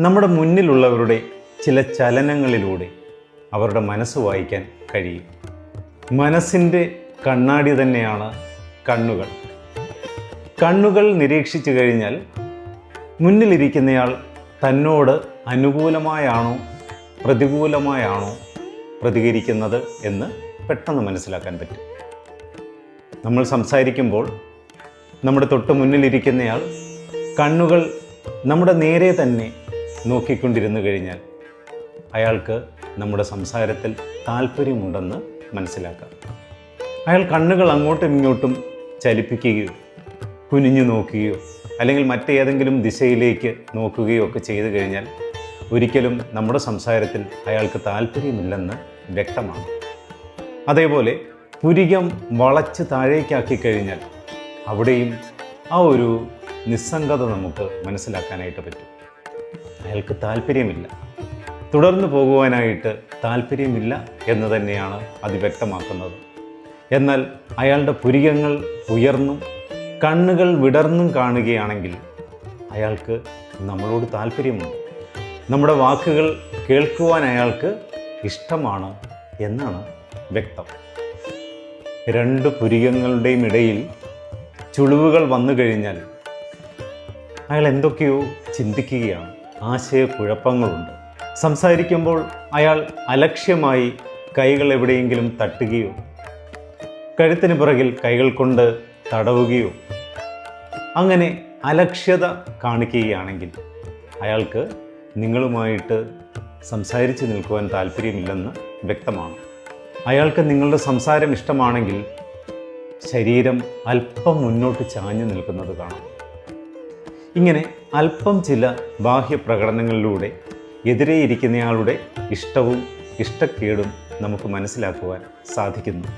നമ്മുടെ മുന്നിലുള്ളവരുടെ ചില ചലനങ്ങളിലൂടെ അവരുടെ മനസ്സ് വായിക്കാൻ കഴിയും. മനസ്സിൻ്റെ കണ്ണാടി തന്നെയാണ് കണ്ണുകൾ. കണ്ണുകൾ നിരീക്ഷിച്ചു കഴിഞ്ഞാൽ മുന്നിലിരിക്കുന്നയാൾ തന്നോട് അനുകൂലമായാണോ പ്രതികൂലമായാണോ പ്രതികരിക്കുന്നത് എന്ന് പെട്ടെന്ന് മനസ്സിലാക്കാൻ പറ്റും. നമ്മൾ സംസാരിക്കുമ്പോൾ നമ്മുടെ തൊട്ട് മുന്നിലിരിക്കുന്നയാൾ കണ്ണുകൾ നമ്മുടെ നേരെ തന്നെ നോക്കിക്കൊണ്ടിരുന്നു കഴിഞ്ഞാൽ അയാൾക്ക് നമ്മുടെ സംസാരത്തിൽ താല്പര്യമുണ്ടെന്ന് മനസ്സിലാക്കാം. അയാൾ കണ്ണുകൾ അങ്ങോട്ടും ഇങ്ങോട്ടും ചലിപ്പിക്കുകയോ കുനിഞ്ഞു നോക്കുകയോ അല്ലെങ്കിൽ മറ്റേതെങ്കിലും ദിശയിലേക്ക് നോക്കുകയോ ഒക്കെ ചെയ്തു കഴിഞ്ഞാൽ ഒരിക്കലും നമ്മുടെ സംസാരത്തിൽ അയാൾക്ക് താല്പര്യമില്ലെന്ന് വ്യക്തമാണ്. അതേപോലെ പുരികം വളച്ച് താഴേക്കാക്കി കഴിഞ്ഞാൽ അവിടെയും ആ ഒരു നിസ്സംഗത നമുക്ക് മനസ്സിലാക്കാനായിട്ട് പറ്റും. അയാൾക്ക് താല്പര്യമില്ല, തുടർന്നു പോകുവാനായിട്ട് താല്പര്യമില്ല എന്ന് തന്നെയാണ് അത് വ്യക്തമാക്കുന്നത്. എന്നാൽ അയാളുടെ പുരികങ്ങൾ ഉയർന്നും കണ്ണുകൾ വിടർന്നും കാണുകയാണെങ്കിൽ അയാൾക്ക് നമ്മളോട് താല്പര്യമുണ്ട്, നമ്മുടെ വാക്കുകൾ കേൾക്കുവാൻ അയാൾക്ക് ഇഷ്ടമാണ് എന്നാണ് വ്യക്തം. രണ്ട് പുരികങ്ങളുടെയും ഇടയിൽ ചുളിവുകൾ വന്നു കഴിഞ്ഞാൽ അയാൾ എന്തൊക്കെയോ ചിന്തിക്കുകയാണ്, ആശയക്കുഴപ്പങ്ങളുണ്ട്. സംസാരിക്കുമ്പോൾ അയാൾ അലക്ഷ്യമായി കൈകൾ എവിടെയെങ്കിലും തട്ടുകയോ കഴുത്തിന് പിറകിൽ കൈകൾ കൊണ്ട് തടവുകയോ അങ്ങനെ അലക്ഷ്യത കാണിക്കുകയാണെങ്കിൽ അയാൾക്ക് നിങ്ങളുമായിട്ട് സംസാരിച്ച് നിൽക്കുവാൻ താല്പര്യമില്ലെന്ന് വ്യക്തമാണ്. അയാൾക്ക് നിങ്ങളുടെ സംസാരം ഇഷ്ടമാണെങ്കിൽ ശരീരം അല്പം മുന്നോട്ട് ചാഞ്ഞു നിൽക്കുന്നത് കാണാം. ഇങ്ങനെ അല്പം ചില ബാഹ്യ പ്രകടനങ്ങളിലൂടെ എതിരെ ഇരിക്കുന്നയാളുടെ ഇഷ്ടവും ഇഷ്ടക്കേടും നമുക്ക് മനസ്സിലാക്കുവാൻ സാധിക്കുന്നു.